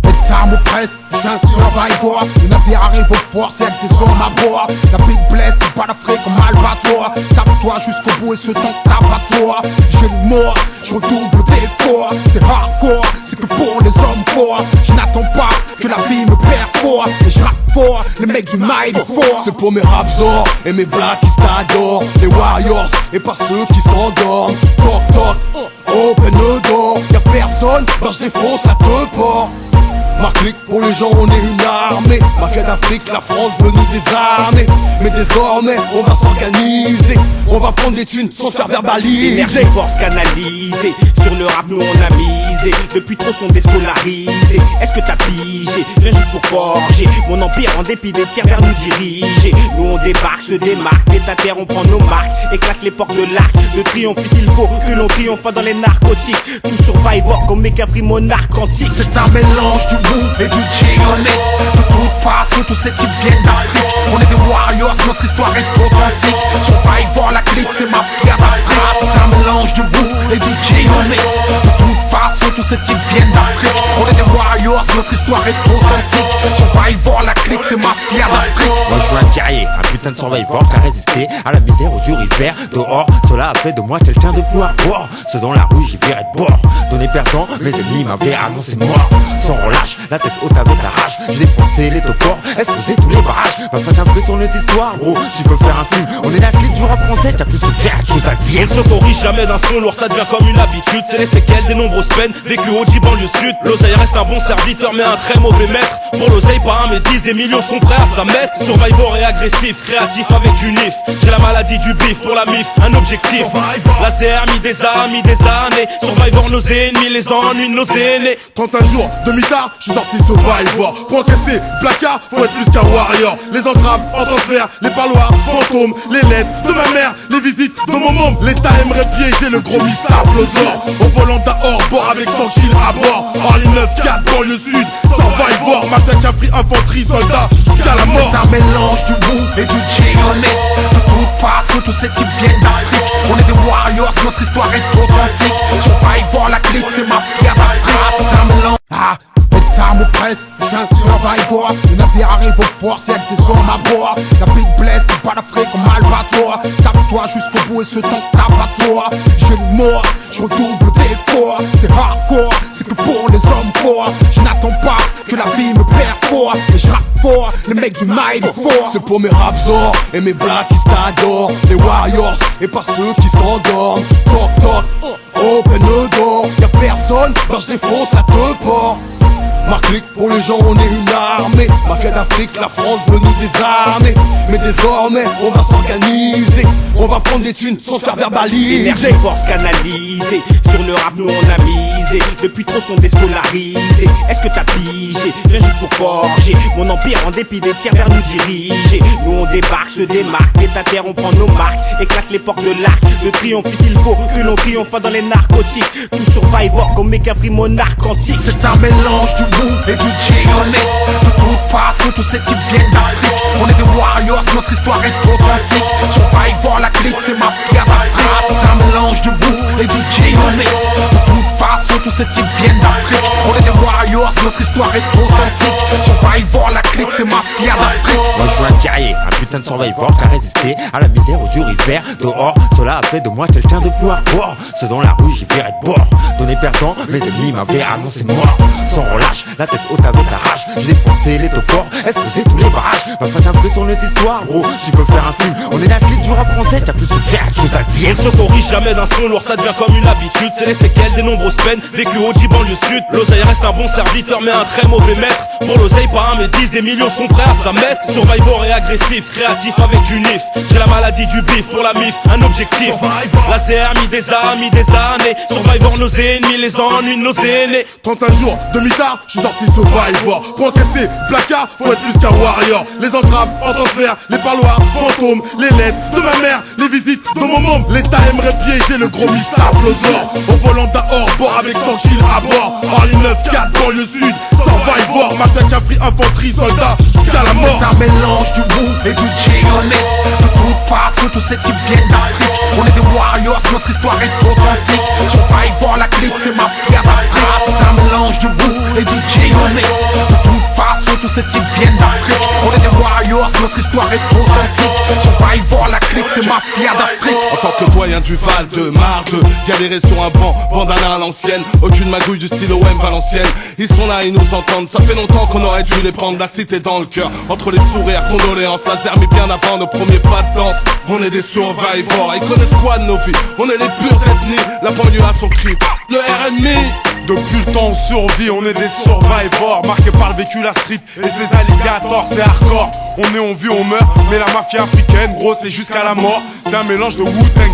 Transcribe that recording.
État m'oppresse, je suis un survivor. Les navires arrivent au port, c'est avec des hommes à bord. La vie te blesse, t'es pas d'Afrique comme Albator. Tape-toi jusqu'au bout et ce temps tape à toi. J'ai le mort, je redouble d'efforts. C'est hardcore, c'est que pour les hommes forts. Je n'attends pas que la vie me perfore. Et je rappe fort, les mecs du night fort. C'est pour mes rapsors et mes blacks qui s'adorent. Les warriors et pas ceux qui s'endorment. Toc toc, open the door. Y'a personne, bah je défonce la deux ports. Ma clique, pour les gens on est une armée. Mafia d'Afrique, la France veut nous désarmer. Mais désormais on va s'organiser. On va prendre des thunes sans faire verbaliser. Énergie, force canalisée. Sur le rap nous on a misé. Depuis trop sont déscolarisés. Est-ce que t'as pigé? Je viens juste pour forger mon empire en dépit des tirs vers nous diriger. Nous on débarque, se démarque. Pied à terre on prend nos marques. Éclate les portes de l'arc. De triomphe il faut que l'on triomphe pas dans les narcotiques. Tout survivor comme mes capris monarques antiques. C'est un mélange du et du G-Unit. De toute façon tous ces types viennent d'Afrique. On est des warriors, notre histoire est authentique. Survivor, la clique, c'est ma fière d'Afrique. C'est un mélange du Wu et du G-Unit. De toute façon tous ces types viennent d'Afrique. On est des warriors, notre histoire est authentique. Survivor, la clique, c'est ma fière d'Afrique. Moi je suis un guerrier, un putain de survivor qui a résisté à la misère au dur hiver. Dehors, cela a fait de moi quelqu'un de plus hardcore. Ceux dans la rue, j'y virais de bord. Donné perdant, mes ennemis m'avaient annoncé mort. Sans relâche, la tête haute avec la rage. J'ai défoncé les topors, explosé tous les barrages. Ma fête un fruit sur notre histoire, gros, tu peux faire un film. On est la clique du rap français, t'as plus se faire chose à dire. On ne se corrige jamais d'un son lourd, ça devient comme une habitude. C'est les séquelles des nombreuses peines vécues au banlieue sud. L'oseille reste un bon serviteur mais un très mauvais maître. Pour l'oseille pas un mais 10, des millions sont prêts à sa mettre. Survivor et agressif, créatif avec une if. J'ai la maladie du bif pour la mif, un objectif. La CR mis des années. Survivor nos ennemis, les ennuis de nos aînés. 35 jours, demi-tard, je suis sorti Survivor. Pour encaisser, placard, faut être plus qu'un warrior. Les entraves en transfert, les parloirs, fantômes, les lettres de ma mère, les visites de mon môme. L'État aimerait piéger le gros mustaphosaure. Au volant d'un hors-bord avec 100 kills à bord. Orly 9-4, banlieue sud, Survivor. Mafia Cafri, infanterie, soldat, jusqu'à la mort. C'est un mélange du Wu et du G-Unit. De toute façon tous ces types viennent d'Afrique. On est des warriors, notre histoire est authentique. Survivor, la clique, c'est ma fière d'Afrique. C'est un mélange. État m'oppresse, je suis un survivor. Les navires arrivent au port, c'est avec des hommes à bord. La vie te blesse, t'es pas d'Afrique comme Albator. Tape-toi jusqu'au bout et ce temps tape à toi. J'ai le mort, je redouble d'efforts. C'est hardcore, c'est que pour les hommes forts. Je n'attends pas que la vie me perfore. Et je rappe fort, les mecs du night fort. C'est pour mes rapsors et mes blacks qui s'adorent. Les warriors et pas ceux qui s'endorment. Toc toc, open the door. Y'a personne, bah je défonce la deux ports. Ma clique, pour les gens on est une armée. Mafia d'Afrique, la France veut nous désarmer. Mais désormais on va s'organiser. On va prendre des thunes sans faire verbaliser. Énergie, force canalisée. Sur le rap nous on a misé. Depuis trop sont déscolarisés. Est-ce que t'as pigé? Je viens juste pour forger mon empire en dépit des tirs vers nous diriger. Nous on débarque, se démarque. Pied à terre on prend nos marques. Éclate les portes de l'arc. De triomphe il faut que l'on triomphe pas dans les narcotiques. Tout survivor comme mes capris monarques antiques. C'est un mélange du Wu et du G-Unit. De toute façon tous ces types viennent d'Afrique. On est des warriors, notre histoire est authentique. Survivor, la clique, c'est ma fière d'Afrique. C'est un mélange du Wu et du G-Unit. De toute façon tous ces types viennent d'Afrique. On est des warriors, notre histoire est authentique. Survivor, la clique, c'est ma fière d'Afrique. Moi je suis un guerrier, un putain de survivor qui a résisté à la misère au dur hiver. Dehors, cela a fait de moi quelqu'un de plus hardcore. Ceux dans la rue, j'y virais de bord. Donné perdant, mes ennemis m'avaient annoncé mort. Sans relâche, la tête haute avec la rage. J'ai défoncé les topors, explosé tous les barrages. Ma fête un fruit sur notre histoire, gros, tu peux faire un film. On est la clique du rap français, t'as plus se faire chose à dire. On ne se corrige jamais d'un son lourd, ça devient comme une habitude. C'est les séquelles des nombreuses peines vécues au banlieue sud. L'oseille reste un bon serviteur mais un très mauvais maître. Pour l'oseille pas un mais 10, des millions sont prêts à sa mettre. Survivor et agressif, créatif avec une if. J'ai la maladie du bif pour la mif, un objectif. La CR mis des années. Survivor nos ennemis, les ennuis de nos aînés. 35 jours, demi-tard, je suis sorti Survivor. Pour encaisser, placard, faut être plus qu'un warrior. Les entraves en transfert, les parloirs, fantômes, les lettres de ma mère, les visites de mon môme. L'État aimerait piéger le gros mustaphosaure. Au volant d'un hors-bord avec 100 kills à bord. Orly 9-4, banlieue sud, Survivor. Mafia Cafri, infanterie, soldat, jusqu'à la mort. C'est un mélange du Wu et du G-Unit. De toute façon tous ces types viennent d'Afrique. On est des warriors, notre histoire est authentique. Survivor, la clique, c'est ma fière d'Afrique. C'est un mélange du Wu et DJ honnête. De toute façon, tous ces types viennent d'Afrique. On est des warriors, notre histoire est authentique. Survivor, la clique, c'est mafia d'Afrique. En tant que doyen du Val de marre de galérer sur un banc, bandana à l'ancienne, aucune magouille du style OM Valenciennes. Ils sont là, ils nous entendent, ça fait longtemps qu'on aurait dû les prendre. La cité dans le cœur, entre les sourires, condoléances. Laser mis bien avant nos premiers pas de danse. On est des survivors, ils connaissent quoi de nos vies? On est les pures ethnies, la banlieue a son cri, le RNMI. Depuis le temps on survit, on est des survivors. Marqués par le vécu, la street et ses alligators, c'est hardcore. On est, on vit, on meurt, mais la mafia africaine, gros, c'est jusqu'à la mort. C'est un mélange de Wu-Tang